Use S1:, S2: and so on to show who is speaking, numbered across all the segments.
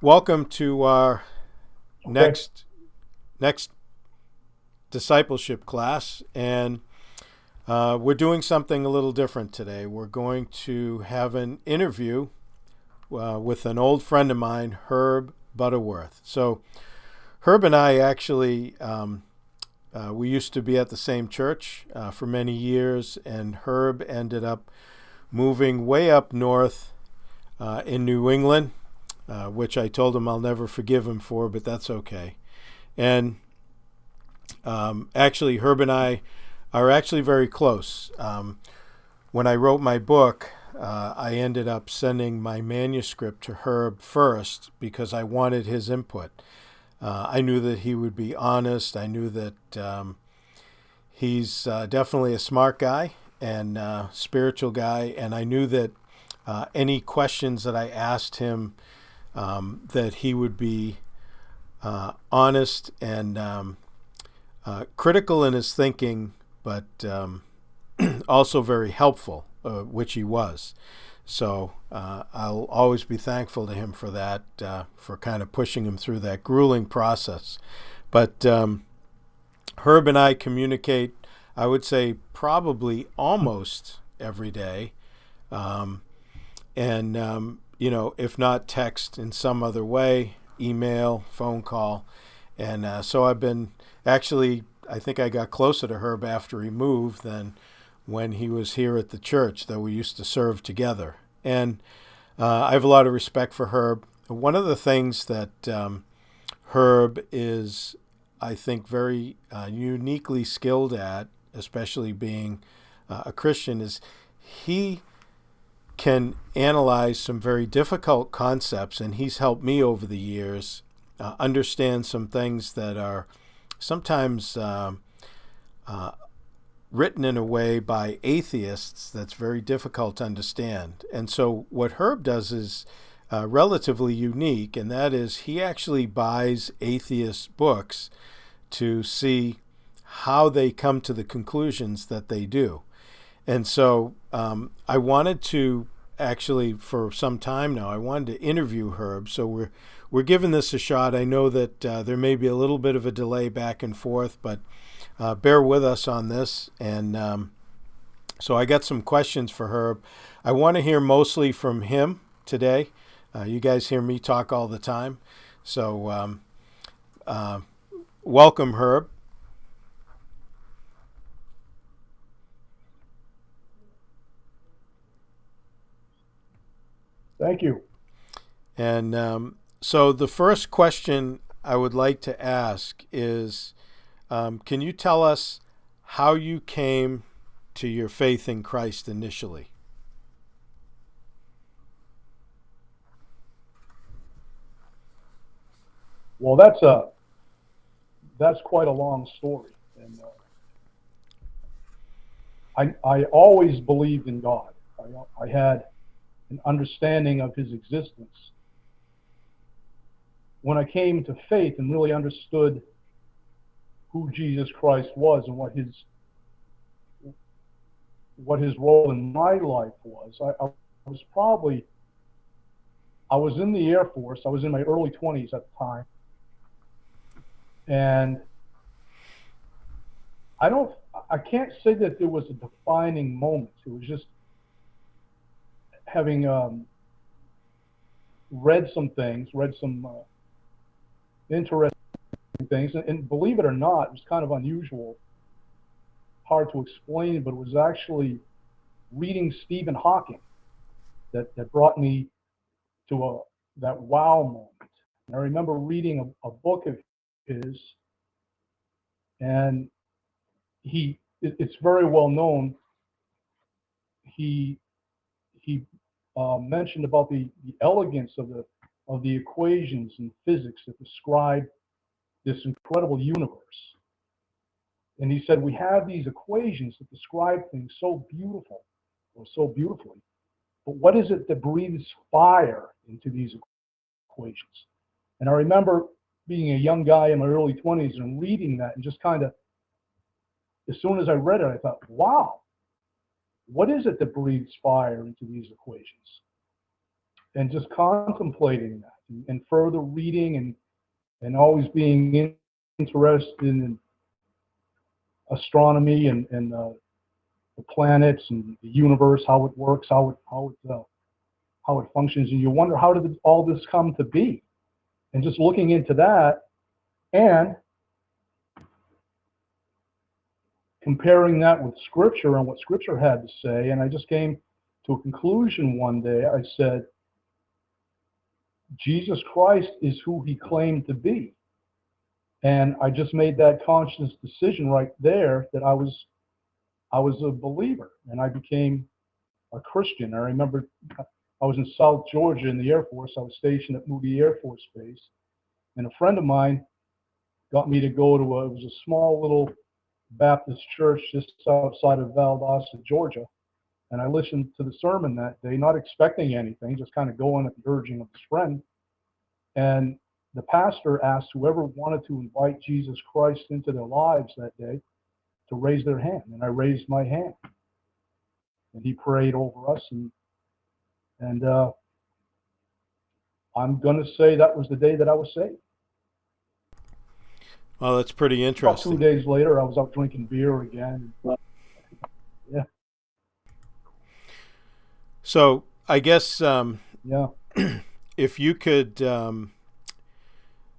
S1: Welcome to our
S2: Okay.
S1: next discipleship class, and we're doing something a little different today. We're going to have an interview with an old friend of mine, Herb Butterworth. So Herb and I actually we used to be at the same church for many years, and Herb ended up moving way up north in New England, which I told him I'll never forgive him for, but that's okay. And actually, Herb and I are actually very close. When I wrote my book, I ended up sending my manuscript to Herb first because I wanted his input. I knew that he would be honest. I knew that he's definitely a smart guy and spiritual guy, and I knew that any questions that I asked him, that he would be honest and critical in his thinking, but also very helpful, which he was. So I'll always be thankful to him for that, for kind of pushing him through that grueling process. But Herb and I communicate, I would say, probably almost every day. Um, and, if not text in some other way, email, phone call. And so I've been actually, I think I got closer to Herb after he moved than when he was here at the church, though we used to serve together. And I have a lot of respect for Herb. One of the things that Herb is, I think, very uniquely skilled at, especially being a Christian, is he can analyze some very difficult concepts, and he's helped me over the years understand some things that are sometimes uh, written in a way by atheists that's very difficult to understand. And so, what Herb does is relatively unique, and that is he actually buys atheist books to see how they come to the conclusions that they do. And so I wanted to actually, for some time now, I wanted to interview Herb. So we're giving this a shot. I know that there may be a little bit of a delay back and forth, but bear with us on this. And so I got some questions for Herb. I want to hear mostly from him today. You guys hear me talk all the time. So uh, welcome, Herb.
S2: Thank you.
S1: And so the first question I would like to ask is, can you tell us how you came to your faith in Christ initially?
S2: Well, that's quite a long story, and I always believed in God. I had an understanding of His existence. When I came to faith and really understood who Jesus Christ was and what His role in my life was, was probably I was in the Air Force. I was in my early 20s at the time, and I don't I can't say that there was a defining moment. It was just having read some interesting things, and believe it or not, it was kind of unusual, hard to explain, but it was actually reading Stephen Hawking that brought me to that wow moment. And I remember reading a book of his, and it's very well known. He he mentioned about the elegance of the equations in physics that describe this incredible universe. And he said, we have these equations that describe things so beautiful or so beautifully, but what is it that breathes fire into these equations? And I remember being a young guy in my early 20s and reading that, and just kind of, as soon as I read it, I thought, wow, what is it that breathes fire into these equations? And just contemplating that. and further reading and always being interested in astronomy and the planets and the universe, how it works, how it functions, and you wonder, how did all this come to be? And just looking into that and comparing that with Scripture and what Scripture had to say, and I just came to a conclusion one day. I said, Jesus Christ is who he claimed to be. And I just made that conscious decision right there that I was a believer, and I became a Christian. I remember I was in South Georgia in the Air Force. I was stationed at Moody Air Force Base, and a friend of mine got me to go to it was a small little Baptist church just outside of Valdosta, Georgia. And I listened to the sermon that day, not expecting anything, just kind of going at the urging of his friend. And the pastor asked whoever wanted to invite Jesus Christ into their lives that day to raise their hand. And I raised my hand. And he prayed over us. And I'm going to say that was the day that I was saved.
S1: Well, that's pretty interesting.
S2: About 2 days later, I was out drinking beer again. Yeah.
S1: So I guess
S2: Yeah.
S1: if you could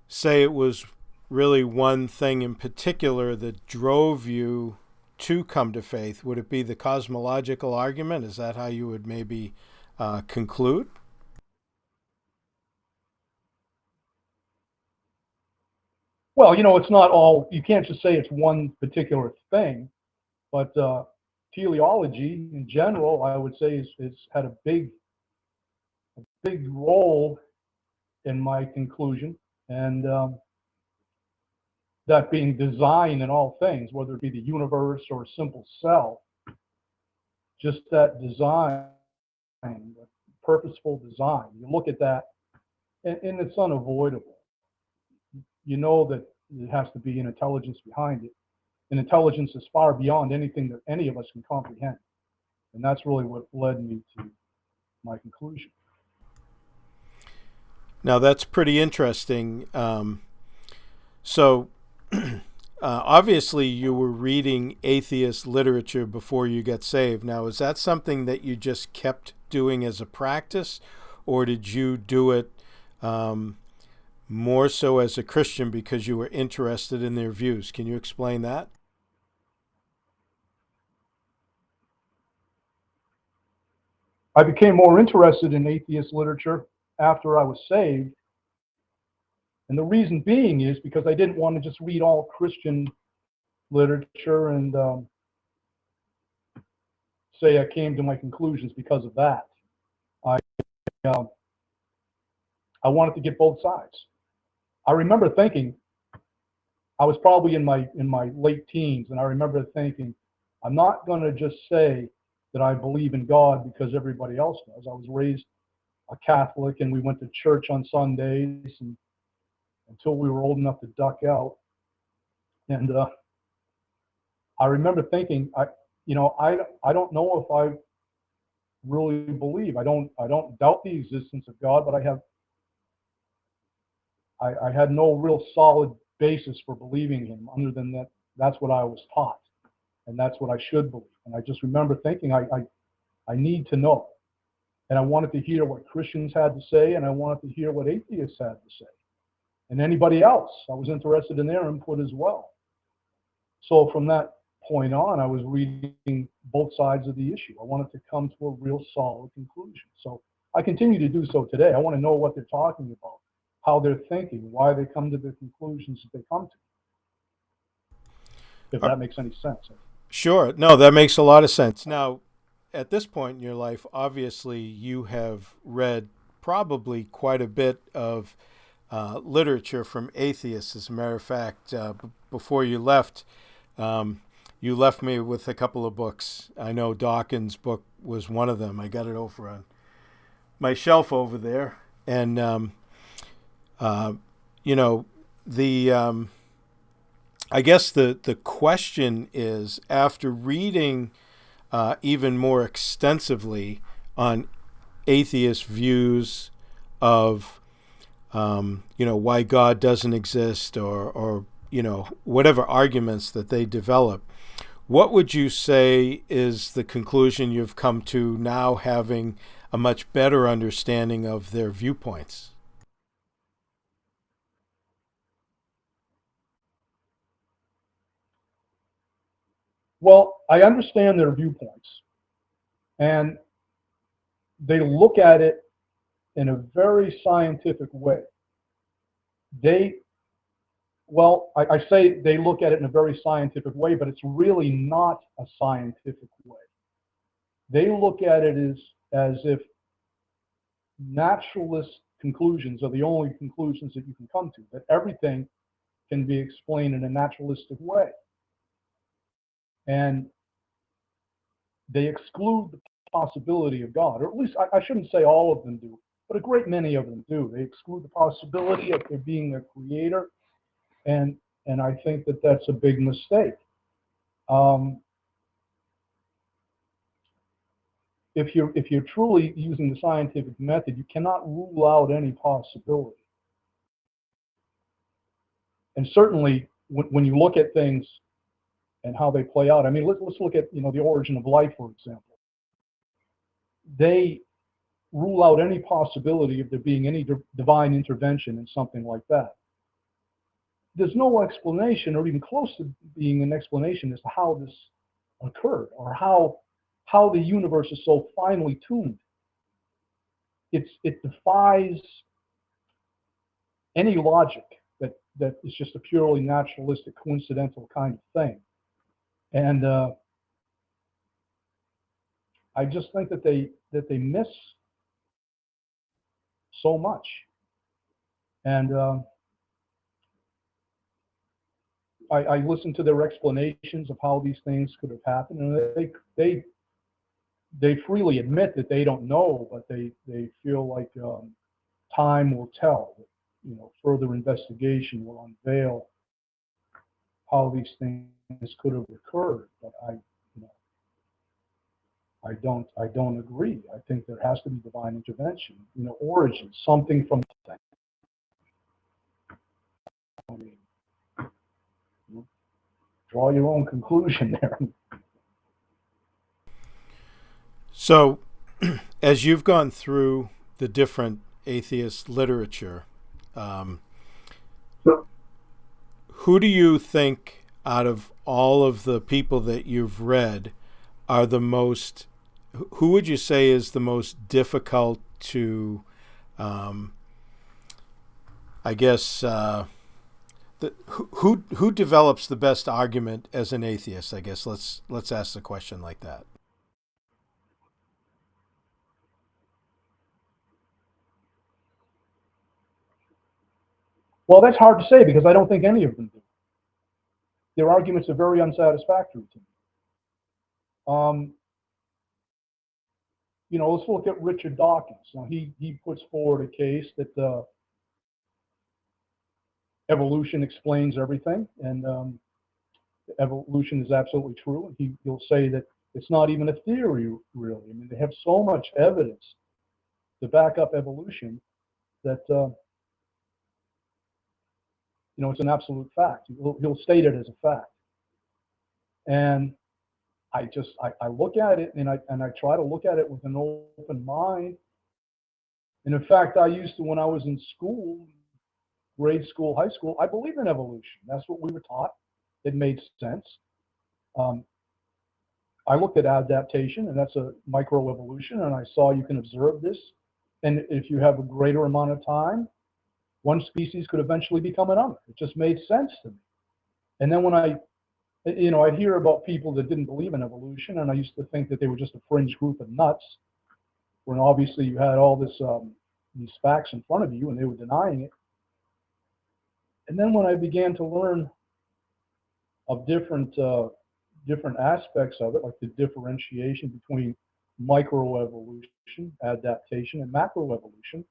S1: say it was really one thing in particular that drove you to come to faith, would it be the cosmological argument? Is that how you would maybe conclude?
S2: Well, it's not all, you can't just say it's one particular thing, but teleology in general, I would say, is had a big role in my conclusion. And that being design in all things, whether it be the universe or a simple cell, just that design, the purposeful design. You look at that, and it's unavoidable. You know that there has to be an intelligence behind it. An intelligence is far beyond anything that any of us can comprehend. And that's really what led me to my conclusion.
S1: Now, that's pretty interesting. So, obviously, you were reading atheist literature before you got saved. Now, is that something that you just kept doing as a practice, or did you do it more so as a Christian because you were interested in their views? Can you explain that?
S2: I became more interested in atheist literature after I was saved. And the reason being is because I didn't want to just read all Christian literature and say I came to my conclusions because of that. I wanted to get both sides. I remember thinking, I was probably in my late teens, and I remember thinking, I'm not going to just say that I believe in God because everybody else does. I was raised a Catholic, and we went to church on Sundays and until we were old enough to duck out. And I remember thinking, I don't know if I really believe. I don't doubt the existence of God, but I had no real solid basis for believing him, other than that that's what I was taught, and that's what I should believe. And I just remember thinking, I need to know. And I wanted to hear what Christians had to say, and I wanted to hear what atheists had to say. And anybody else, I was interested in their input as well. So from that point on, I was reading both sides of the issue. I wanted to come to a real solid conclusion. So I continue to do so today. I want to know what they're talking about, how they're thinking, why they come to the conclusions that they come to, if that makes any sense.
S1: Sure. No, that makes a lot of sense. Now, at this point in your life, obviously you have read probably quite a bit of literature from atheists. As a matter of fact, before you left me with a couple of books. I know Dawkins' book was one of them. I got it over on my shelf over there. And, I guess the question is, after reading even more extensively on atheist views of why God doesn't exist, or whatever arguments that they develop. What would you say is the conclusion you've come to now, having a much better understanding of their viewpoints?
S2: Well, I understand their viewpoints, and they look at it in a very scientific way. They, well, I say they look at it in a very scientific way, but it's really not a scientific way. They look at it as if naturalist conclusions are the only conclusions that you can come to, that everything can be explained in a naturalistic way. And they exclude the possibility of God, or at least I shouldn't say all of them do, but a great many of them do. They exclude the possibility of there being a creator, and I think that that's a big mistake. Um, if you're truly using the scientific method, you cannot rule out any possibility. And certainly, when you look at things and how they play out, I mean, let's look at the origin of life, for example. They rule out any possibility of there being any divine intervention in something like that. There's no explanation, or even close to being an explanation, as to how this occurred, or how the universe is so finely tuned. It defies any logic that is just a purely naturalistic, coincidental kind of thing. And I just think that they miss so much. And I listened to their explanations of how these things could have happened, and they freely admit that they don't know, but they feel like time will tell. Further investigation will unveil how these things could have occurred. But I don't agree. I think there has to be divine intervention. Origin, something from nothing. I mean, draw your own conclusion there.
S1: So, as you've gone through the different atheist literature, um, who do you think, out of all of the people that you've read, are the most, who would you say is the most difficult to, I guess, who develops the best argument as an atheist? I guess let's ask the question like that.
S2: Well, that's hard to say, because I don't think any of them do. Their arguments are very unsatisfactory to me. Let's look at Richard Dawkins. Now, he puts forward a case that evolution explains everything, and evolution is absolutely true. And he'll say that it's not even a theory, really. I mean, they have so much evidence to back up evolution that it's an absolute fact. He'll state it as a fact. And I look at it, and I try to look at it with an open mind. And in fact, I used to, when I was in school, grade school, high school, I believed in evolution. That's what we were taught. It made sense. I looked at adaptation, and that's a microevolution, and I saw you can observe this. And if you have a greater amount of time, one species could eventually become another. It just made sense to me. And then when I'd hear about people that didn't believe in evolution, and I used to think that they were just a fringe group of nuts, when obviously you had all these facts in front of you, and they were denying it. And then when I began to learn of different aspects of it, like the differentiation between microevolution, adaptation, and macroevolution,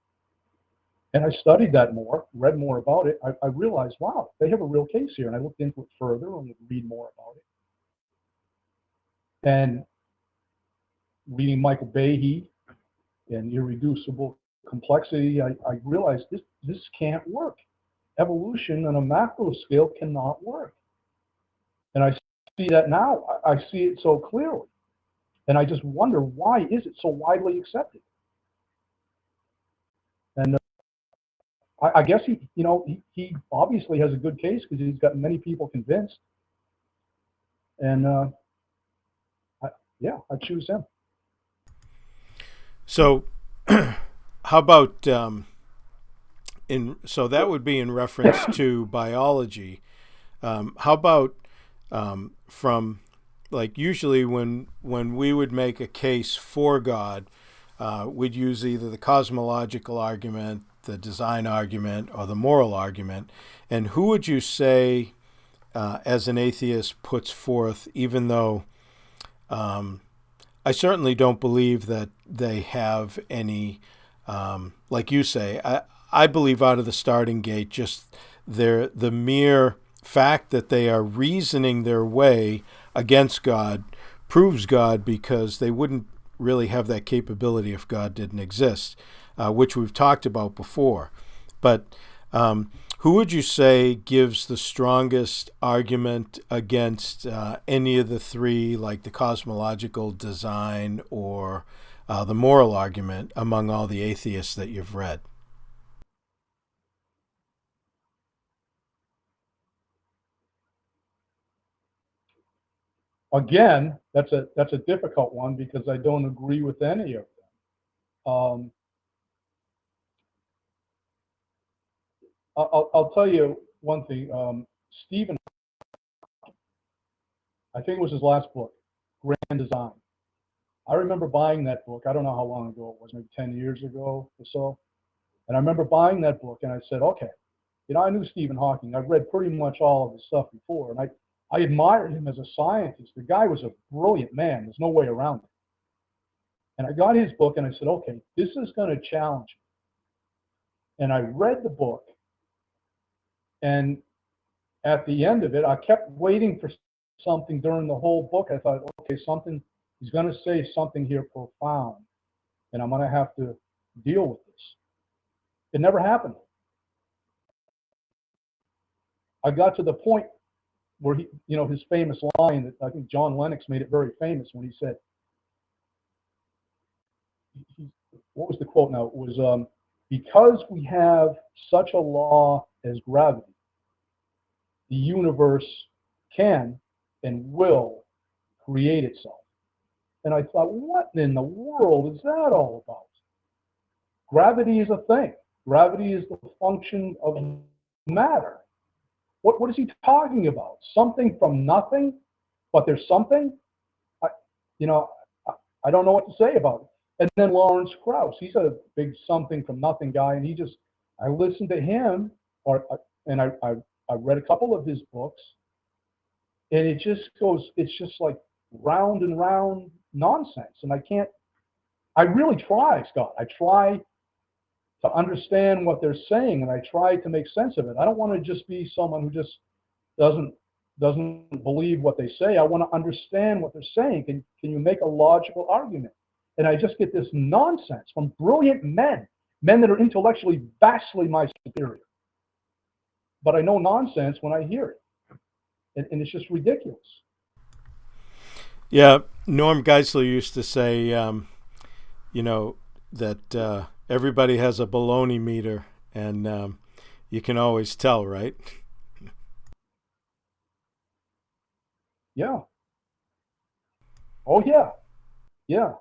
S2: and I studied that more, read more about it, I realized, wow, they have a real case here. And I looked into it further and would read more about it. And reading Michael Behe and Irreducible complexity, I realized this can't work. Evolution on a macro scale cannot work. And I see that now. I see it so clearly. And I just wonder, why is it so widely accepted? And I guess he obviously has a good case because he's got many people convinced. And I choose him.
S1: So, how about so that would be in reference to biology. How about from, like, usually when we would make a case for God, we'd use either the cosmological argument, the design argument, or the moral argument. And who would you say, as an atheist, puts forth, even though I certainly don't believe that they have any, like you say, I believe out of the starting gate, just the mere fact that they are reasoning their way against God proves God, because they wouldn't really have that capability if God didn't exist, which we've talked about before. But who would you say gives the strongest argument against any of the three, like the cosmological, design, or the moral argument, among all the atheists that you've read?
S2: Again, that's a difficult one because I don't agree with any of them. I'll tell you one thing. Stephen, I think it was his last book, Grand Design. I remember buying that book. I don't know how long ago it was, maybe 10 years ago or so. And I remember buying that book, and I said, okay, I knew Stephen Hawking. I've read pretty much all of his stuff before, and I admired him as a scientist. The guy was a brilliant man. There's no way around it. And I got his book, and I said, okay, this is going to challenge me. And I read the book, and at the end of it, I kept waiting for something during the whole book. I thought, okay, he's going to say something here profound, and I'm going to have to deal with this. It never happened. I got to the point where his famous line that I think John Lennox made it very famous when he said, what was the quote now? It was, because we have such a law as gravity, the universe can and will create itself. And I thought, what in the world is that all about? Gravity is a thing. Gravity is the function of matter. What is he talking about? Something from nothing, but there's something? I don't know what to say about it. And then Lawrence Krauss, he's a big something from nothing guy, and I listened to him, and I read a couple of his books, and it's just like round and round nonsense. And I really try, Scott. I try to understand what they're saying, and I try to make sense of it. I don't want to just be someone who just doesn't believe what they say. I want to understand what they're saying. Can you make a logical argument? And I just get this nonsense from brilliant men that are intellectually vastly my superior. But I know nonsense when I hear it. And it's just ridiculous.
S1: Yeah, Norm Geisler used to say, that everybody has a baloney meter, and you can always tell, right?
S2: Yeah. Oh, yeah. Yeah.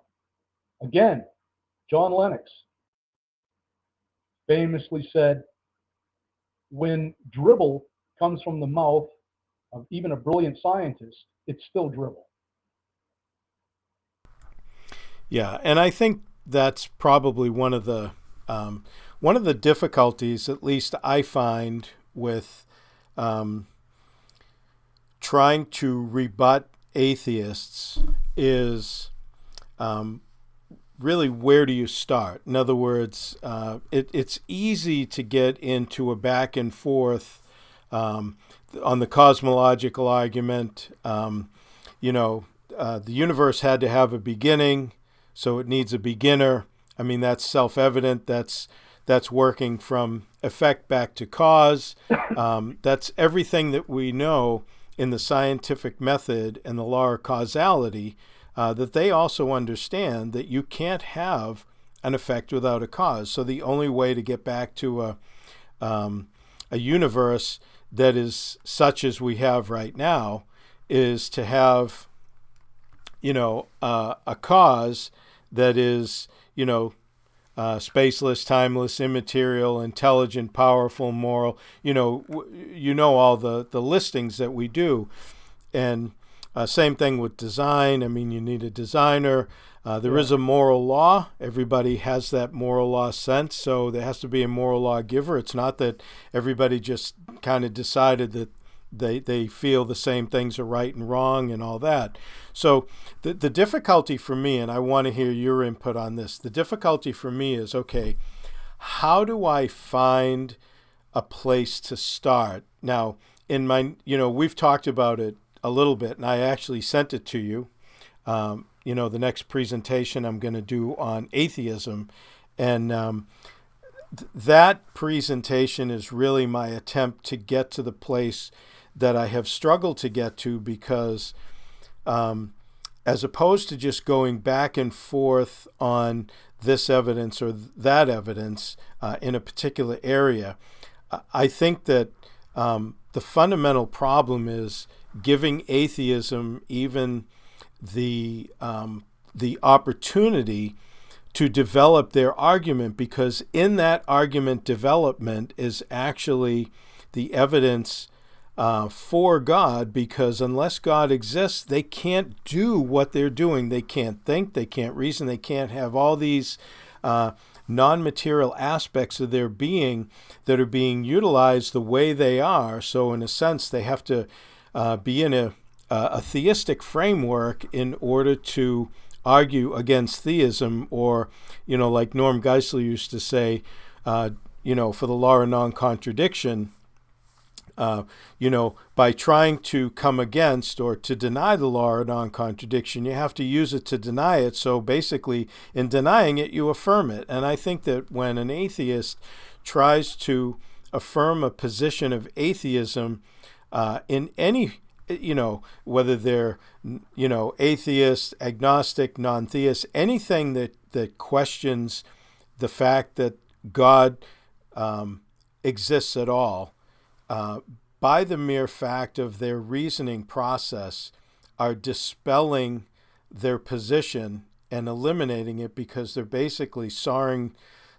S2: Again, John Lennox famously said, when dribble comes from the mouth of even a brilliant scientist, it's still dribble.
S1: Yeah, and I think that's probably one of the difficulties, at least I find, with trying to rebut atheists is really, where do you start? In other words, it's easy to get into a back and forth on the cosmological argument. The universe had to have a beginning, so it needs a beginner. I mean, that's self-evident. That's working from effect back to cause. That's everything that we know in the scientific method and the law of causality, that they also understand that you can't have an effect without a cause. So the only way to get back to a universe that is such as we have right now is to have, a cause that is, spaceless, timeless, immaterial, intelligent, powerful, moral. All the listings that we do, and same thing with design. I mean, you need a designer. There is a moral law. Everybody has that moral law sense, so there has to be a moral law giver. It's not that everybody just kind of decided that they feel the same things are right and wrong and all that. So the difficulty for me, and I want to hear your input on this, the difficulty for me is, okay, how do I find a place to start? Now, in my, we've talked about it a little bit, and I actually sent it to you. The next presentation I'm going to do on atheism, and that presentation is really my attempt to get to the place that I have struggled to get to, because as opposed to just going back and forth on this evidence or that evidence in a particular area, I think that the fundamental problem is giving atheism even the opportunity to develop their argument, because in that argument development is actually the evidence for God, because unless God exists, they can't do what they're doing. They can't think, they can't reason, they can't have all these non-material aspects of their being that are being utilized the way they are. So in a sense, they have to be in a theistic framework in order to argue against theism, or, like Norm Geisler used to say, for the law of non-contradiction, by trying to come against or to deny the law of non-contradiction, you have to use it to deny it. So basically, in denying it, you affirm it. And I think that when an atheist tries to affirm a position of atheism in any, whether they're, atheist, agnostic, non-theist, anything that questions the fact that God exists at all, by the mere fact of their reasoning process, are dispelling their position and eliminating it, because they're basically sawing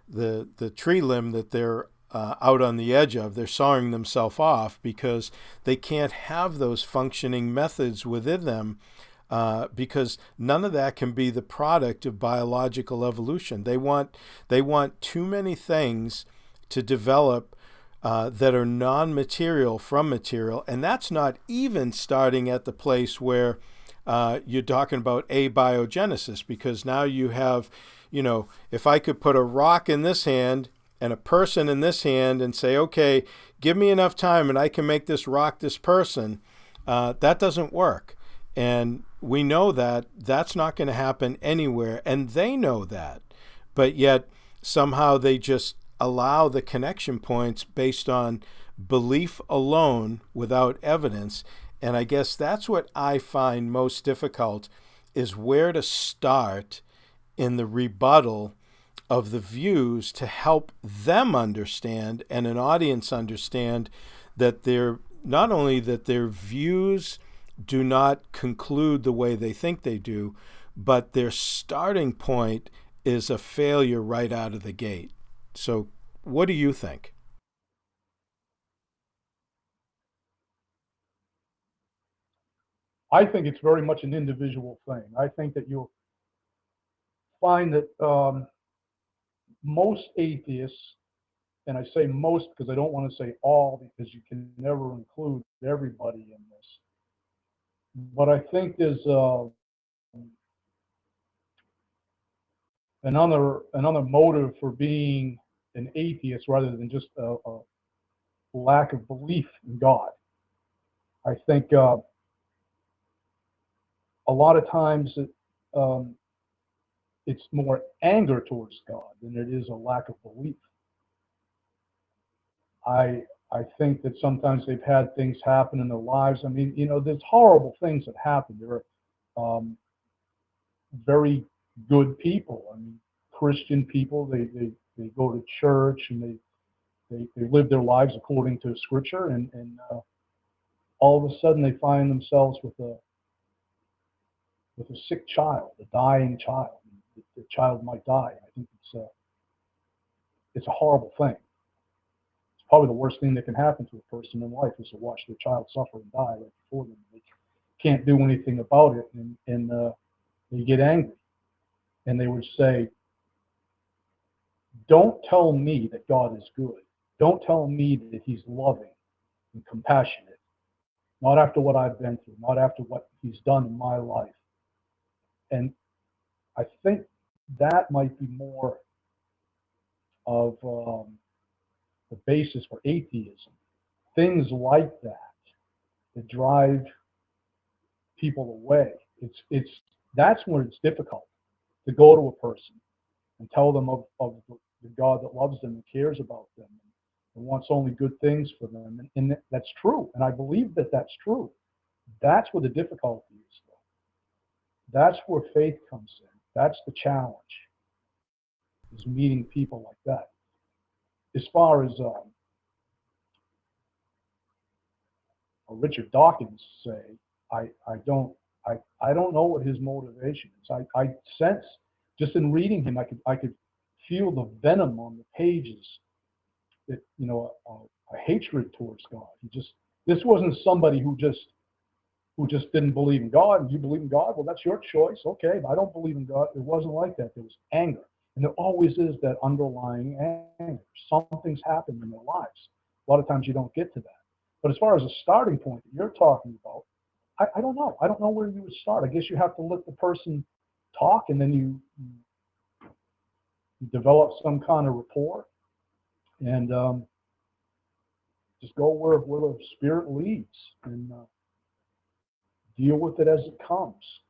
S1: the tree limb that they're out on the edge of. They're sawing themselves off because they can't have those functioning methods within them, because none of that can be the product of biological evolution. They want too many things to develop that are non-material from material, and that's not even starting at the place where you're talking about abiogenesis, because now you have, if I could put a rock in this hand and a person in this hand and say, okay, give me enough time and I can make this rock this person, that doesn't work. And we know that that's not going to happen anywhere, and they know that, but yet somehow they just allow the connection points based on belief alone without evidence. And I guess that's what I find most difficult, is where to start in the rebuttal of the views to help them understand, and an audience understand, that they're not only that their views do not conclude the way they think they do, but their starting point is a failure right out of the gate. So what do you think?
S2: I think it's very much an individual thing. I think that you'll find that most atheists, and I say most because I don't want to say all, because you can never include everybody in this, but I think there's another motive for being an atheist rather than just a lack of belief in God. I think a lot of times it's more anger towards God than it is a lack of belief. I think that sometimes they've had things happen in their lives. I mean, there's horrible things that happen. There are very good people. I mean, Christian people. They go to church and they live their lives according to Scripture, and all of a sudden they find themselves with a sick child, a dying child. The child might die. I think it's a horrible thing. It's probably the worst thing that can happen to a person in life is to watch their child suffer and die right before them. They can't do anything about it, and they get angry, and they would say, "Don't tell me that God is good. Don't tell me that He's loving and compassionate. Not after what I've been through. Not after what He's done in my life." And I think that might be more of the basis for atheism. Things like that drive people away. That's when it's difficult to go to a person and tell them of the God that loves them and cares about them and wants only good things for them. And that's true. And I believe that that's true. That's where the difficulty is, though. That's where faith comes in. That's the challenge, is meeting people like that. As far as Richard Dawkins say, I don't know what his motivation is. I sense, just in reading him, I could feel the venom on the pages, that a hatred towards God. This wasn't somebody who just didn't believe in God. And you believe in God? Well, that's your choice. Okay, but I don't believe in God. It wasn't like that. There was anger. And there always is that underlying anger. Something's happened in their lives. A lot of times you don't get to that. But as far as a starting point that you're talking about, I don't know. I don't know where you would start. I guess you have to let the person talk, and then you develop some kind of rapport, and just go where the Spirit leads, and deal with it as it comes.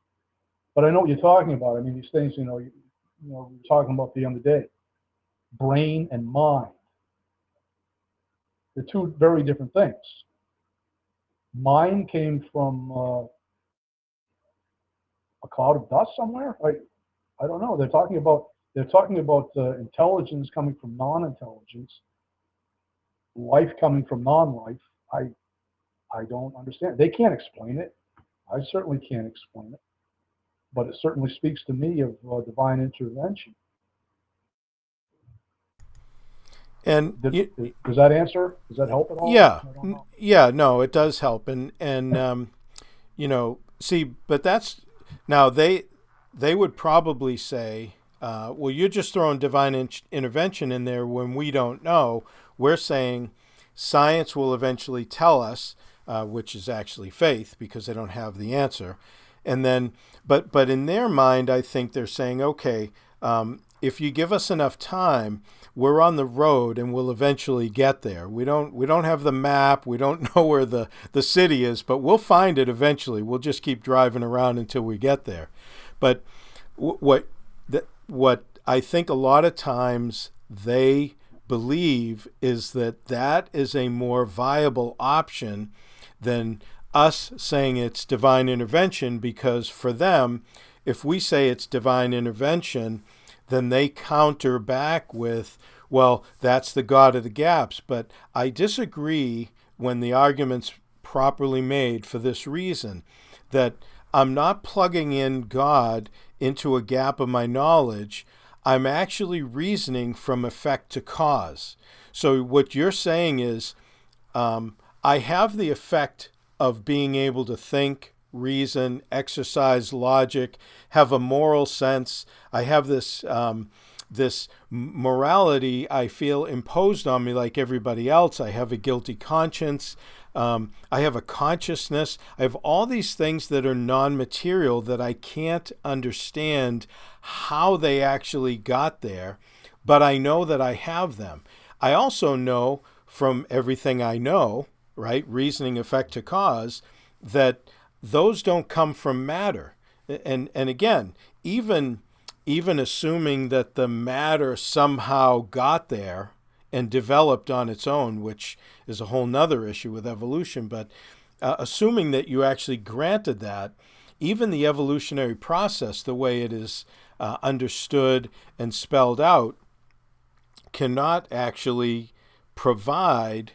S2: But I know what you're talking about. I mean, these things, we were talking about the other day, brain and mind. They're two very different things. Mind came from a cloud of dust somewhere. I don't know. They're talking about intelligence coming from non-intelligence, life coming from non-life. I don't understand. They can't explain it. I certainly can't explain it. But it certainly speaks to me of divine intervention.
S1: And
S2: does that answer? Does that help at all?
S1: Yeah, no, it does help. And see, but that's now they would probably say, well, you're just throwing divine intervention in there when we don't know. We're saying science will eventually tell us, which is actually faith, because they don't have the answer. And then, but in their mind, I think they're saying, okay, if you give us enough time, we're on the road and we'll eventually get there. We don't have the map. We don't know where the city is, but we'll find it eventually. We'll just keep driving around until we get there. But what I think a lot of times they believe is that is a more viable option than us saying it's divine intervention, because for them, if we say it's divine intervention, then they counter back with, well, that's the God of the gaps. But I disagree when the argument's properly made, for this reason, that I'm not plugging in God into a gap of my knowledge. I'm actually reasoning from effect to cause. So what you're saying is, I have the effect of being able to think, reason, exercise logic, have a moral sense. I have this morality I feel imposed on me like everybody else. I have a guilty conscience. I have a consciousness. I have all these things that are non-material that I can't understand how they actually got there, but I know that I have them. I also know from everything I know, right, reasoning effect to cause, that those don't come from matter. And again, even even assuming that the matter somehow got there and developed on its own, which is a whole nother issue with evolution, but assuming that you actually granted that, even the evolutionary process, the way it is understood and spelled out, cannot actually provide,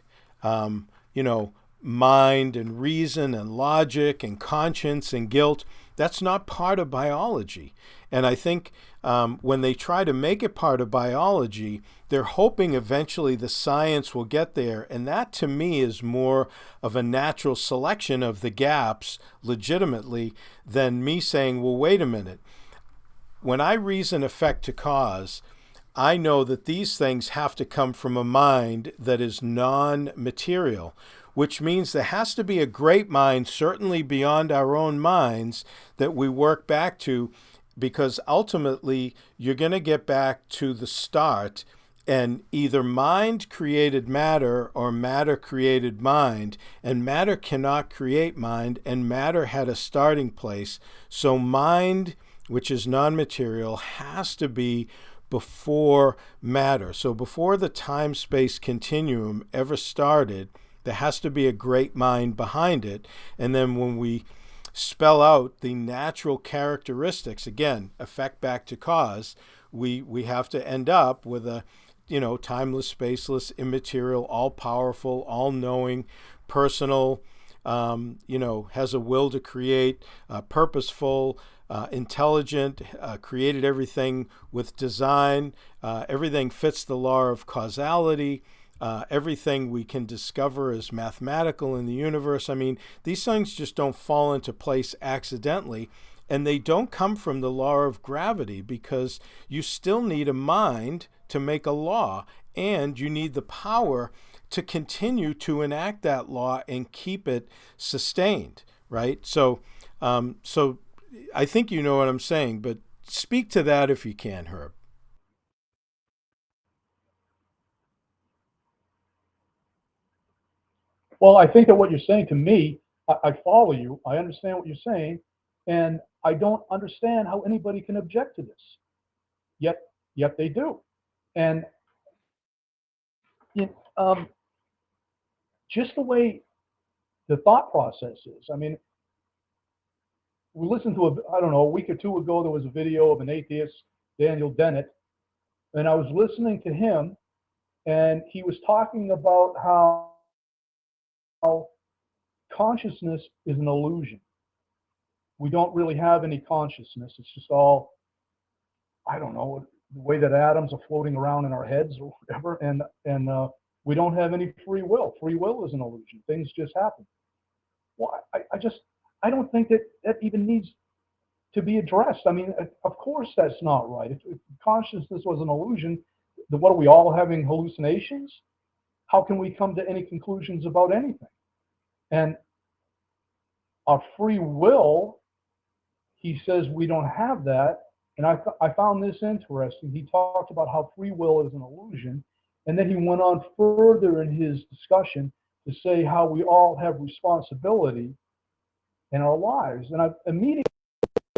S1: mind and reason and logic and conscience and guilt. That's not part of biology. And I think when they try to make it part of biology, they're hoping eventually the science will get there. And that, to me, is more of a natural selection of the gaps legitimately than me saying, well, wait a minute. When I reason effect to cause, I know that these things have to come from a mind that is non-material, which means there has to be a great mind, certainly beyond our own minds, that we work back to, because ultimately you're going to get back to the start, and either mind created matter or matter created mind, and matter cannot create mind, and matter had a starting place. So mind, which is non-material, has to be before matter. So before the time-space continuum ever started, there has to be a great mind behind it. And then when we spell out the natural characteristics, again, effect back to cause, we have to end up with a, timeless, spaceless, immaterial, all-powerful, all-knowing, personal, has a will to create, purposeful, intelligent, created everything with design. Everything fits the law of causality. Everything we can discover is mathematical in the universe. I mean, these things just don't fall into place accidentally, and they don't come from the law of gravity, because you still need a mind to make a law, and you need the power to continue to enact that law and keep it sustained, right? So I think you know what I'm saying, but speak to that if you can, Herb.
S2: Well, I think that what you're saying to me, I follow you. I understand what you're saying, and I don't understand how anybody can object to this. Yet, yet they do. And you just the way the thought process is. I mean, we listened to I don't know, a week or two ago, there was a video of an atheist, Daniel Dennett, and I was listening to him, and he was talking about how consciousness is an illusion. We don't really have any consciousness. It's just all, I don't know, the way that atoms are floating around in our heads or whatever, and we don't have any free will. Free will is an illusion. Things just happen. Well, I don't think that even needs to be addressed. I mean, of course that's not right. If consciousness was an illusion, then what, are we all having hallucinations? How can we come to any conclusions about anything? And our free will, he says we don't have that. And I found this interesting. He talked about how free will is an illusion. And then he went on further in his discussion to say how we all have responsibility in our lives. And I immediately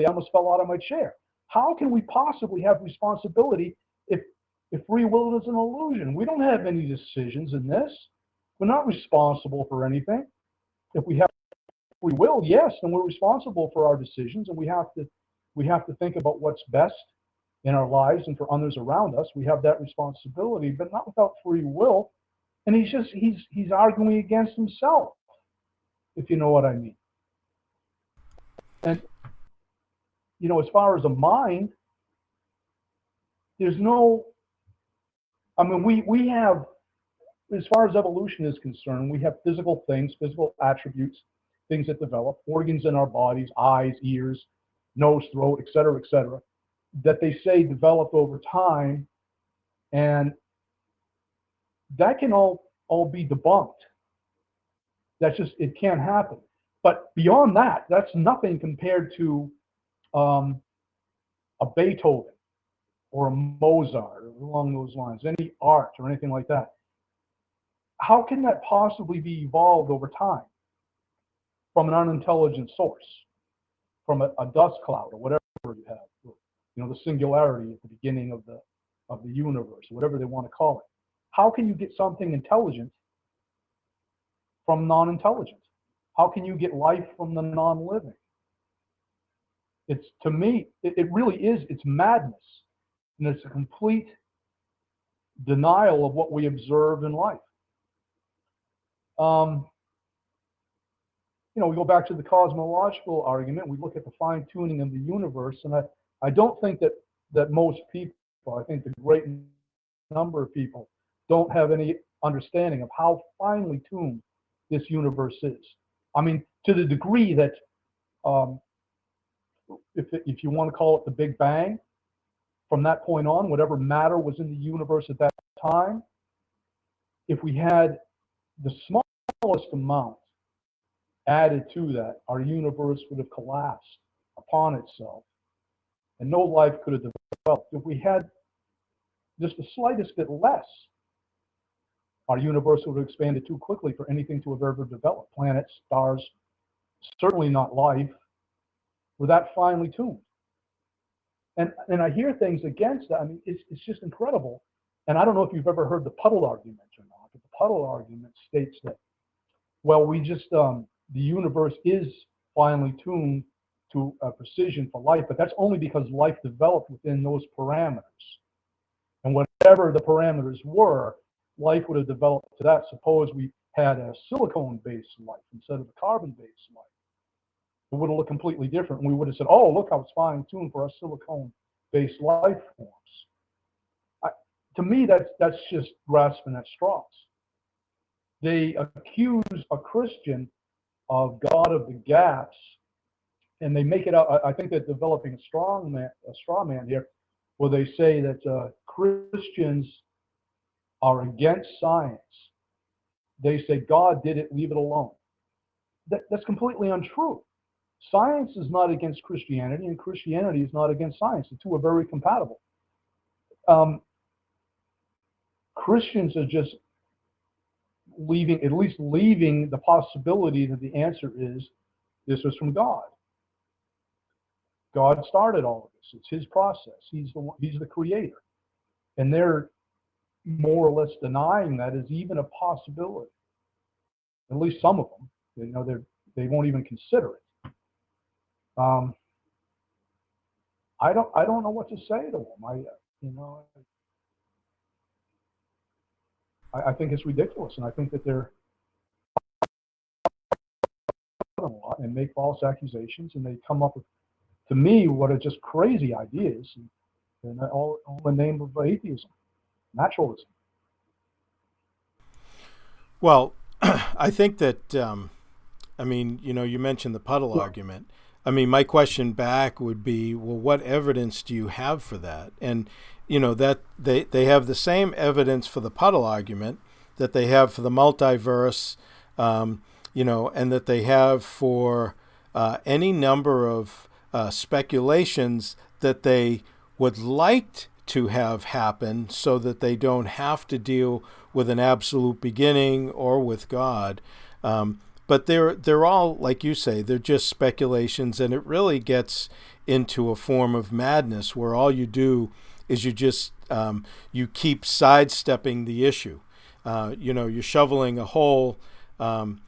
S2: almost fell out of my chair. How can we possibly have responsibility if free will is an illusion? We don't have any decisions in this. We're not responsible for anything. If we have free will, yes, then we're responsible for our decisions, and we have to think about what's best in our lives and for others around us. We have that responsibility, but not without free will. And he's arguing against himself, if you know what I mean. And as far as a mind, there's no. I mean, we have, as far as evolution is concerned, we have physical things, physical attributes, things that develop, organs in our bodies, eyes, ears, nose, throat, et cetera, that they say developed over time, and that can all be debunked. That's just, it can't happen. But beyond that, that's nothing compared to a Beethoven or a Mozart, or along those lines, any art or anything like that. How can that possibly be evolved over time from an unintelligent source, from a dust cloud or whatever you have, the singularity at the beginning of the universe, whatever they want to call it. How can you get something intelligent from non-intelligent? How can you get life from the non-living? It's, to me, it really is, it's madness. And it's a complete denial of what we observe in life. We go back to the cosmological argument. We look at the fine-tuning of the universe, and I don't think that most people, I think the great number of people, don't have any understanding of how finely tuned this universe is. I mean, to the degree that, if you want to call it the Big Bang, from that point on, whatever matter was in the universe at that time, if we had the smallest amount added to that, our universe would have collapsed upon itself, and no life could have developed. If we had just the slightest bit less, our universe would have expanded too quickly for anything to have ever developed. Planets, stars, certainly not life, were that finely tuned. And I hear things against that. I mean, it's just incredible. And I don't know if you've ever heard the puddle argument or not, but the puddle argument states that, well, the universe is finely tuned to a precision for life, but that's only because life developed within those parameters. And whatever the parameters were, life would have developed to that. Suppose we had a silicone-based life instead of a carbon-based life. It would have looked completely different. And we would have said, oh, look how it's fine-tuned for our silicone-based life forms. To me, that's just grasping at straws. They accuse a Christian of God of the gaps, and they make it out. I think they're developing a straw man here, where they say that Christians are against science. They say God did it, leave it alone. That's completely untrue. Science is not against Christianity, and Christianity is not against science. The two are very compatible. Christians are just leaving the possibility that the answer is this was from God. God started all of this. It's his process. He's the creator. And they're more or less denying that as even a possibility. At least some of them. They won't even consider it. I don't know what to say to them. I think it's ridiculous, and I think that they're a lot and make false accusations, and they come up with, to me, what are just crazy ideas, and all in the name of atheism, naturalism.
S1: Well, I think that, you mentioned the puddle argument. I mean, my question back would be, well, what evidence do you have for that? And, that they have the same evidence for the puddle argument that they have for the multiverse, and that they have for any number of speculations that they would like to have happen so that they don't have to deal with an absolute beginning or with God. But they're all, like you say, they're just speculations, and it really gets into a form of madness where all you do is you keep sidestepping the issue. You're shoveling a hole, and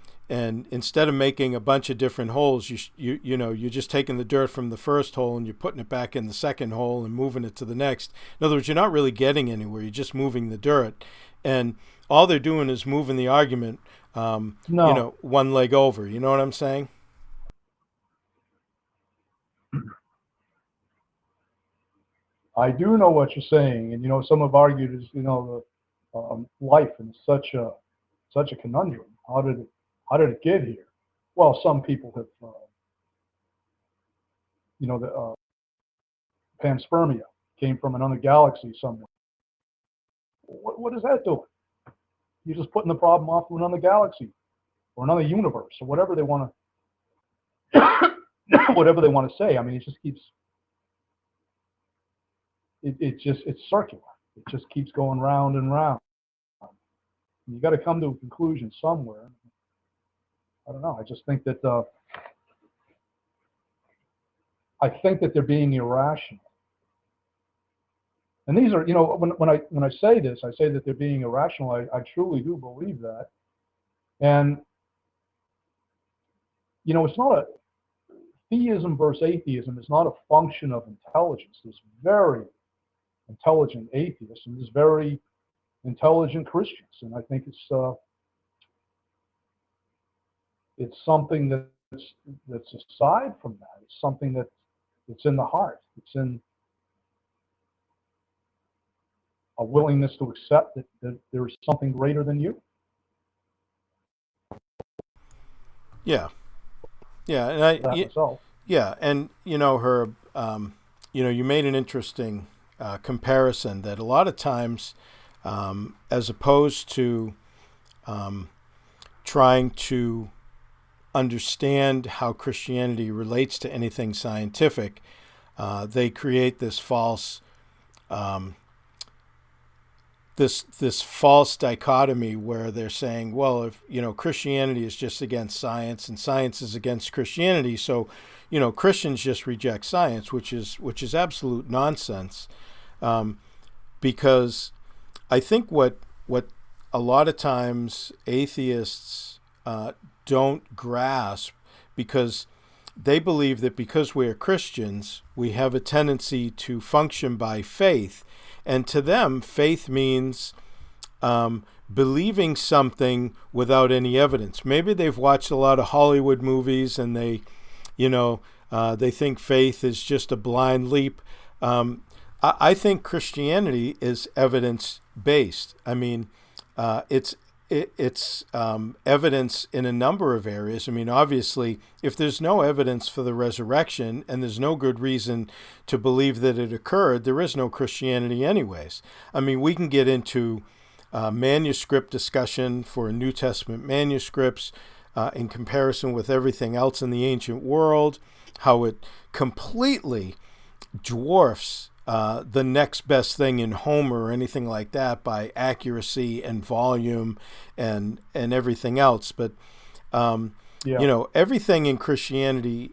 S1: instead of making a bunch of different holes, you're just taking the dirt from the first hole and you're putting it back in the second hole and moving it to the next. In other words, you're not really getting anywhere. You're just moving the dirt, and all they're doing is moving the argument, one leg over. You know what I'm saying?
S2: I do know what you're saying, and some have argued is life is such a conundrum. How did it get here? Well, some people have, the panspermia came from another galaxy somewhere. What is that doing? You're just putting the problem off to another galaxy or another universe or whatever they want to, whatever they want to say. I mean, it just keeps. It's circular. It just keeps going round and round. You got to come to a conclusion somewhere. I don't know. I just think that they're being irrational. And these are, when I say this, I say that they're being irrational. I truly do believe that. And, it's not a theism versus atheism is not a function of intelligence. There's very intelligent atheists and there's very intelligent Christians. And I think it's something that's aside from that. It's something that's in the heart. It's in a willingness to accept that there is something greater than you.
S1: Yeah. And
S2: myself.
S1: Yeah, and Herb, you made an interesting comparison that a lot of times, as opposed to trying to understand how Christianity relates to anything scientific, they create this false this false dichotomy where they're saying, well, if Christianity is just against science and science is against Christianity, so Christians just reject science, which is absolute nonsense, because I think what a lot of times atheists don't grasp, because they believe that because we are Christians, we have a tendency to function by faith. And to them, faith means believing something without any evidence. Maybe they've watched a lot of Hollywood movies and they think faith is just a blind leap. I think Christianity is evidence-based. I mean, it's evidence in a number of areas. I mean, obviously, if there's no evidence for the resurrection and there's no good reason to believe that it occurred, there is no Christianity anyways. I mean, we can get into manuscript discussion for New Testament manuscripts in comparison with everything else in the ancient world, how it completely dwarfs the next best thing in Homer or anything like that by accuracy and volume and everything else. But, everything in Christianity,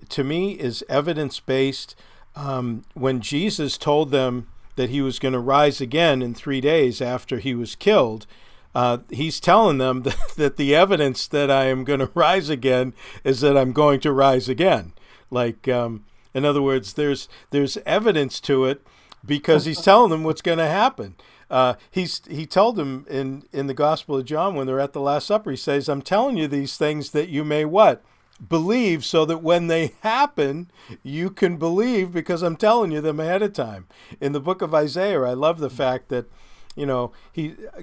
S1: to me, is evidence-based. When Jesus told them that he was going to rise again in 3 days after he was killed, he's telling them that the evidence that I am going to rise again is that I'm going to rise again. Like, in other words, there's evidence to it because he's telling them what's going to happen. He told them in the Gospel of John when they're at the Last Supper, he says, I'm telling you these things that you may what? Believe, so that when they happen, you can believe because I'm telling you them ahead of time. In the book of Isaiah, I love the fact that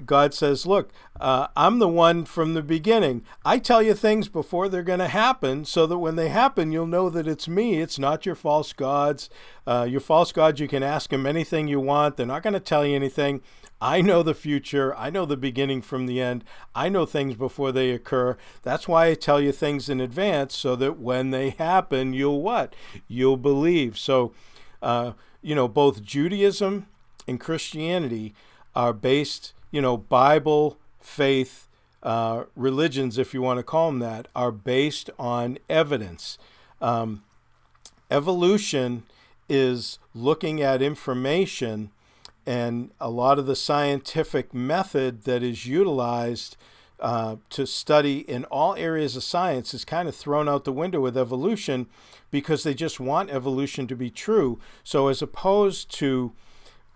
S1: God says, look, I'm the one from the beginning. I tell you things before they're going to happen so that when they happen, you'll know that it's me. It's not your false gods. Your false gods, you can ask them anything you want. They're not going to tell you anything. I know the future. I know the beginning from the end. I know things before they occur. That's why I tell you things in advance so that when they happen, you'll what? You'll believe. So, both Judaism and Christianity are based, Bible, faith, religions, if you want to call them that, are based on evidence. Evolution is looking at information, and a lot of the scientific method that is utilized to study in all areas of science is kind of thrown out the window with evolution because they just want evolution to be true. So as opposed to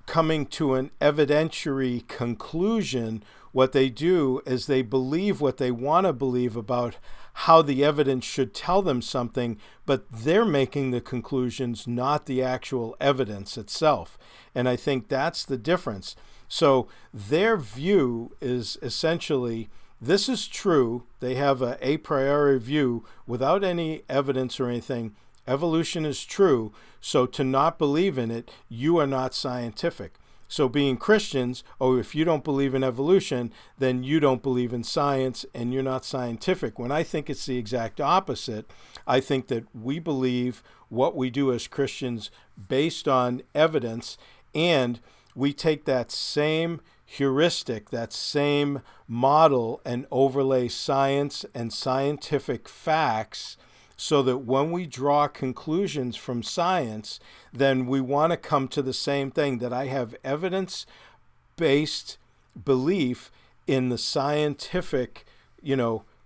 S1: coming to an evidentiary conclusion, what they do is they believe what they want to believe about how the evidence should tell them something, but they're making the conclusions, not the actual evidence itself. And I think that's the difference. So their view is essentially, this is true. They have a priori view without any evidence or anything. Evolution is true, so to not believe in it, you are not scientific. So being Christians, if you don't believe in evolution, then you don't believe in science and you're not scientific. When I think it's the exact opposite, I think that we believe what we do as Christians based on evidence, and we take that same heuristic, that same model, and overlay science and scientific facts so that when we draw conclusions from science, then we want to come to the same thing, that I have evidence-based belief in the scientific,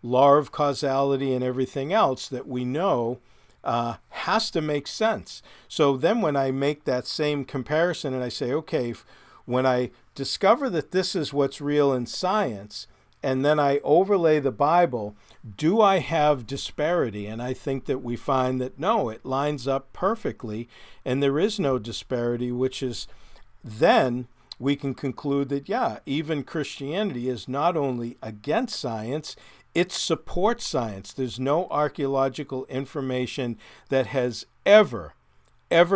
S1: law of causality and everything else that we know has to make sense. So then when I make that same comparison and I say, okay, when I discover that this is what's real in science, and then I overlay the Bible, do I have disparity? And I think that we find that no, it lines up perfectly, and there is no disparity, which is then we can conclude that, yeah, even Christianity is not only against science, it supports science. There's no archaeological information that has ever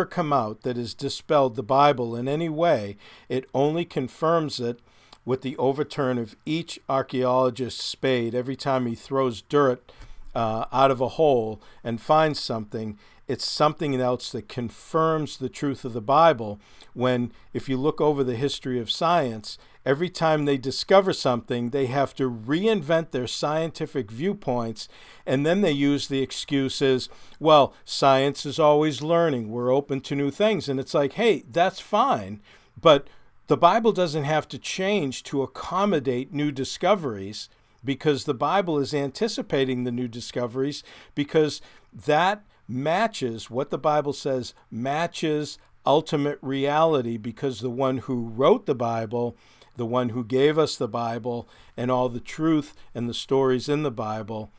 S1: come out that has dispelled the Bible in any way. It only confirms it with the overturn of each archaeologist's spade. Every time he throws dirt out of a hole and finds something, it's something else that confirms the truth of the Bible. When, if you look over the history of science, every time they discover something, they have to reinvent their scientific viewpoints, and then they use the excuses, well, science is always learning, we're open to new things. And it's like, hey, that's fine, but the Bible doesn't have to change to accommodate new discoveries, because the Bible is anticipating the new discoveries, because that matches what the Bible says, matches ultimate reality, because the one who wrote the Bible, the one who gave us the Bible and all the truth and the stories in the Bible,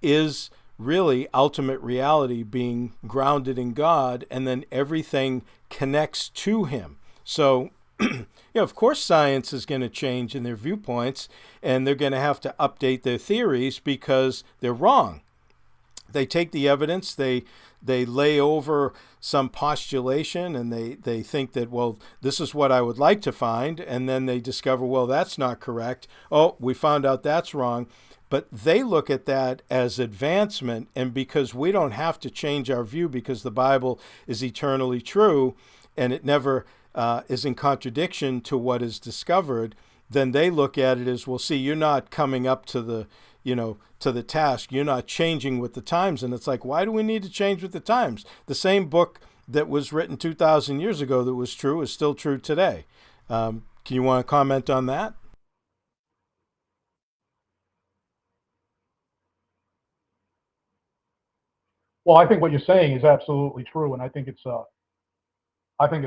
S1: is really ultimate reality being grounded in God, and then everything connects to him. So, of course science is going to change in their viewpoints, and they're going to have to update their theories because they're wrong. They take the evidence, they lay over some postulation, and they think that, well, this is what I would like to find, and then they discover, well, that's not correct. Oh, we found out that's wrong. But they look at that as advancement, and because we don't have to change our view because the Bible is eternally true and it never is in contradiction to what is discovered, then they look at it as, well, see, you're not coming up to the to the task. You're not changing with the times. And it's like, why do we need to change with the times? The same book that was written 2,000 years ago that was true is still true today. Can you want to comment on that?
S2: Well, I think what you're saying is absolutely true, and I think it's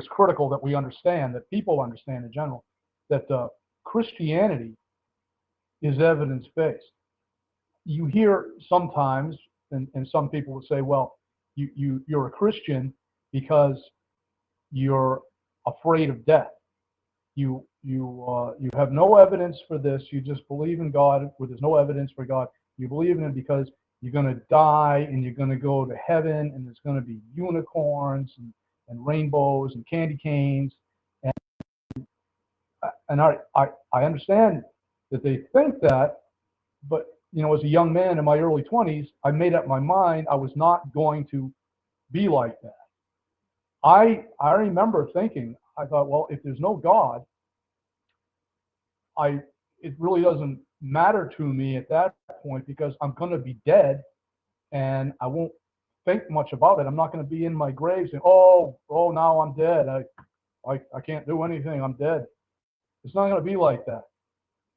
S2: critical that we understand, that people understand in general, that Christianity is evidence-based. You hear sometimes, and some people will say, well, you're a Christian because you're afraid of death. You have no evidence for this. You just believe in God where there's no evidence for God. You believe in it because you're going to die and you're going to go to heaven, and there's going to be unicorns and rainbows and candy canes. And I understand that they think that, but as a young man in my early 20s, I made up my mind I was not going to be like that. I remember thinking, I thought, well, if there's no God, it really doesn't matter to me at that point, because I'm going to be dead and I won't think much about it. I'm not going to be in my grave saying, oh, now I'm dead. I can't do anything. I'm dead. It's not going to be like that.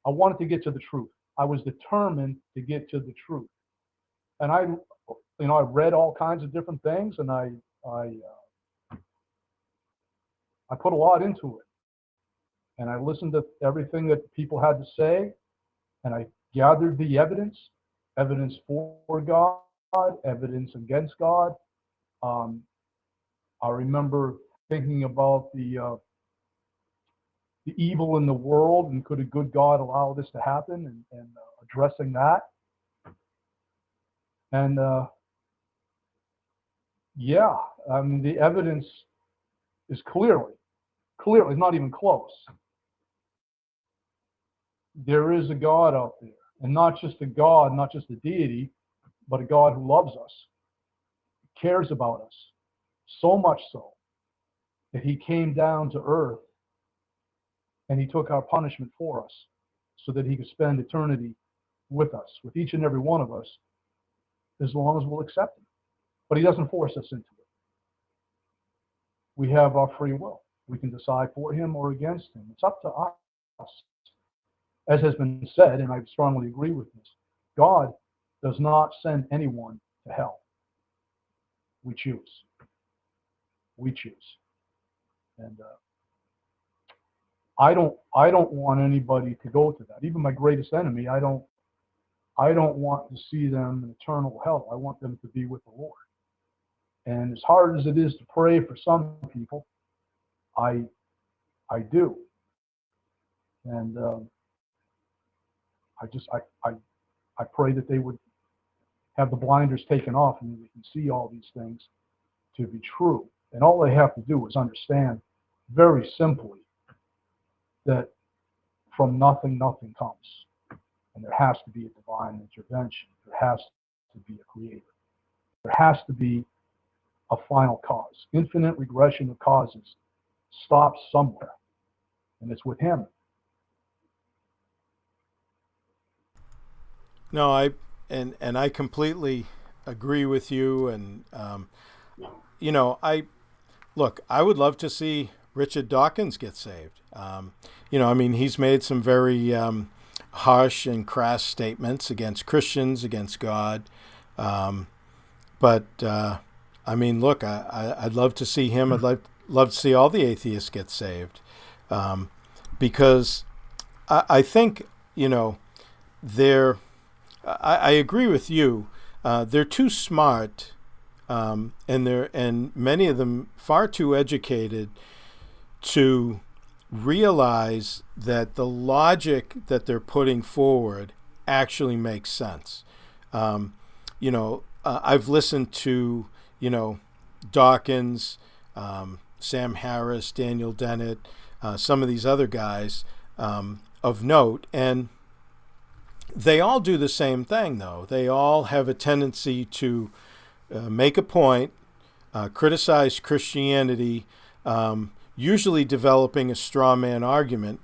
S2: I wanted to get to the truth. I was determined to get to the truth. And I read all kinds of different things, and I put a lot into it. And I listened to everything that people had to say, and I gathered the evidence for God, evidence against God. I remember thinking about the evil in the world, and could a good God allow this to happen, and addressing that. And yeah, I mean, the evidence is clearly, not even close. There is a God out there, and not just a God, not just a deity, but a God who loves us, cares about us, so much so that he came down to earth and he took our punishment for us so that he could spend eternity with us, with each and every one of us, as long as we'll accept him. but he doesn't force us into it. We have our free will. We can decide for him or against him. It's up to us. As has been said, and I strongly agree with this, God does not send anyone to hell. We choose. We choose. And I don't want anybody to go to that. Even my greatest enemy, I don't want to see them in eternal hell. I want them to be with the Lord. And as hard as it is to pray for some people, I do. And I pray that they would have the blinders taken off and they can see all these things to be true. And all they have to do is understand very simply that from nothing, nothing comes. And there has to be a divine intervention. There has to be a creator. There has to be a final cause. Infinite regression of causes stops somewhere, and it's with him.
S1: No, I completely agree with you. And I would love to see Richard Dawkins get saved. He's made some very harsh and crass statements against Christians, against God. I'd love to see him. I'd love to see all the atheists get saved, because I think I agree with you. They're too smart, and many of them far too educated to realize that the logic that they're putting forward actually makes sense. I've listened to Dawkins, Sam Harris, Daniel Dennett, some of these other guys of note, and they all do the same thing, though. They all have a tendency to make a point, criticize Christianity, usually developing a straw man argument,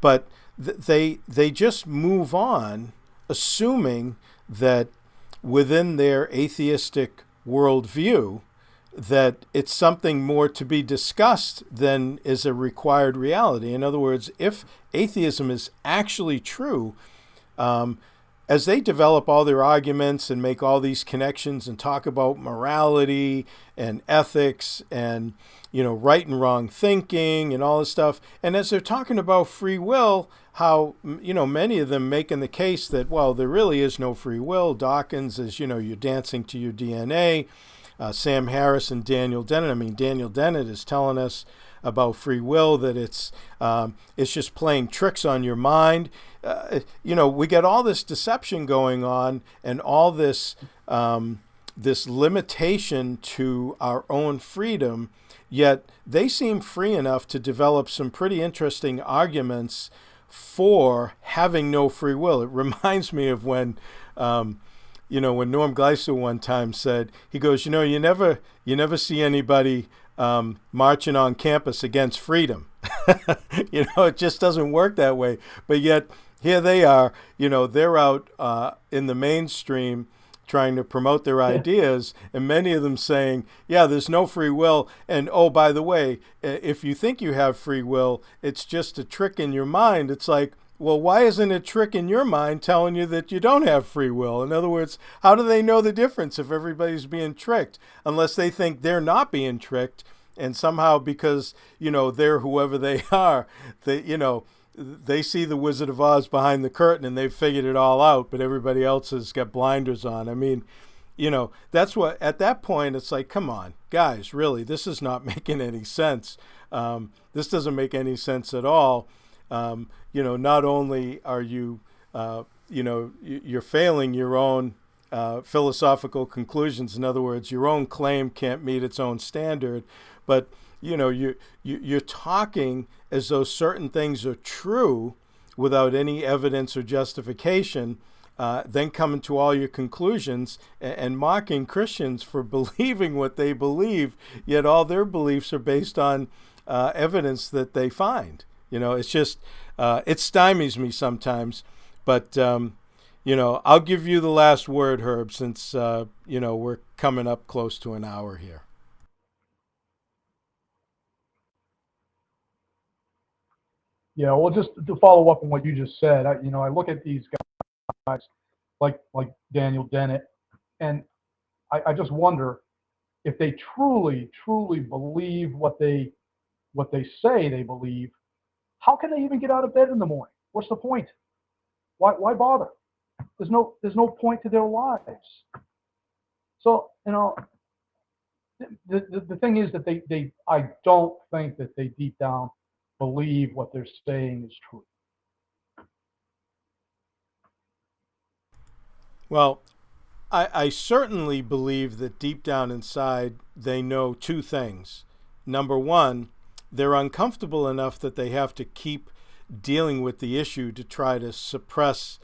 S1: but they just move on, assuming that within their atheistic worldview, that it's something more to be discussed than is a required reality. In other words, if atheism is actually true, as they develop all their arguments and make all these connections and talk about morality and ethics and, right and wrong thinking and all this stuff, and as they're talking about free will, how, many of them making the case that, well, there really is no free will. Dawkins is, you're dancing to your DNA. Sam Harris and Daniel Dennett. Daniel Dennett is telling us about free will, that it's just playing tricks on your mind. We get all this deception going on, and all this this limitation to our own freedom, yet they seem free enough to develop some pretty interesting arguments for having no free will. It reminds me of when when Norm Gleiser one time said, he goes, you never see anybody marching on campus against freedom. It just doesn't work that way. But yet here they are, they're out in the mainstream trying to promote their ideas, and many of them saying, yeah, there's no free will. And, oh, by the way, if you think you have free will, it's just a trick in your mind. It's like, well, why isn't a trick in your mind telling you that you don't have free will? In other words, how do they know the difference if everybody's being tricked? Unless they think they're not being tricked, and somehow because, they're whoever they are, they see the Wizard of Oz behind the curtain and they've figured it all out, but everybody else has got blinders on. That's what, at that point, it's like, come on, guys, really, this is not making any sense. This doesn't make any sense at all. Not only are you, you're failing your own philosophical conclusions. In other words, your own claim can't meet its own standard, but you're talking as though certain things are true without any evidence or justification, then coming to all your conclusions and mocking Christians for believing what they believe, yet all their beliefs are based on evidence that they find. It's just, it stymies me sometimes, but, I'll give you the last word, Herb, since, we're coming up close to an hour here.
S2: Yeah, well, just to follow up on what you just said, I look at these guys like Daniel Dennett, and I just wonder if they truly believe what they say they believe. How can they even get out of bed in the morning? What's the point? Why bother? There's no point to their lives. So the thing is that they I don't think that they deep down believe what they're saying is true.
S1: Well, I certainly believe that deep down inside they know two things. Number one, they're uncomfortable enough that they have to keep dealing with the issue to try to suppress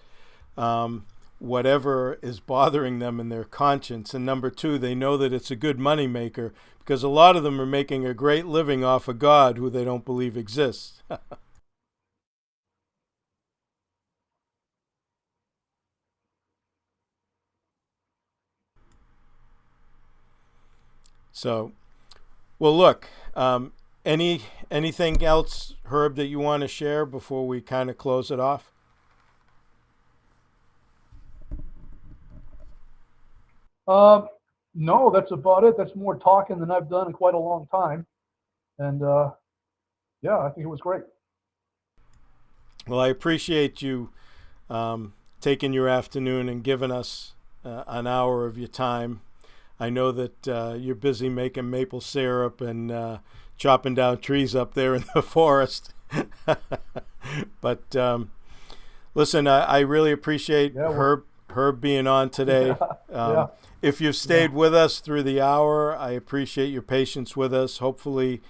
S1: whatever is bothering them in their conscience. And number two, they know that it's a good moneymaker because a lot of them are making a great living off a God who they don't believe exists. So, well, look, anything else, Herb, that you want to share before we kind of close it off?
S2: No, that's about it. That's more talking than I've done in quite a long time. And yeah, I think it was great.
S1: Well, I appreciate you taking your afternoon and giving us an hour of your time. I know that you're busy making maple syrup and chopping down trees up there in the forest. But listen, I really appreciate Herb being on today.
S2: Yeah.
S1: If you've stayed with us through the hour, I appreciate your patience with us. Hopefully,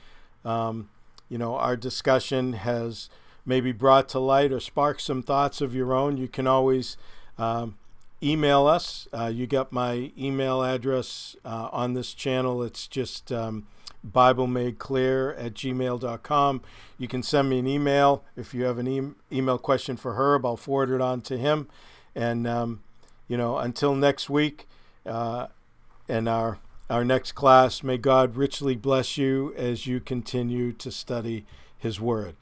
S1: our discussion has maybe brought to light or sparked some thoughts of your own. You can always email us. You got my email address on this channel. It's just BibleMadeClear@gmail.com. You can send me an email. If you have an email question for Herb, I'll forward it on to him. And, until next week and our next class, may God richly bless you as you continue to study his word.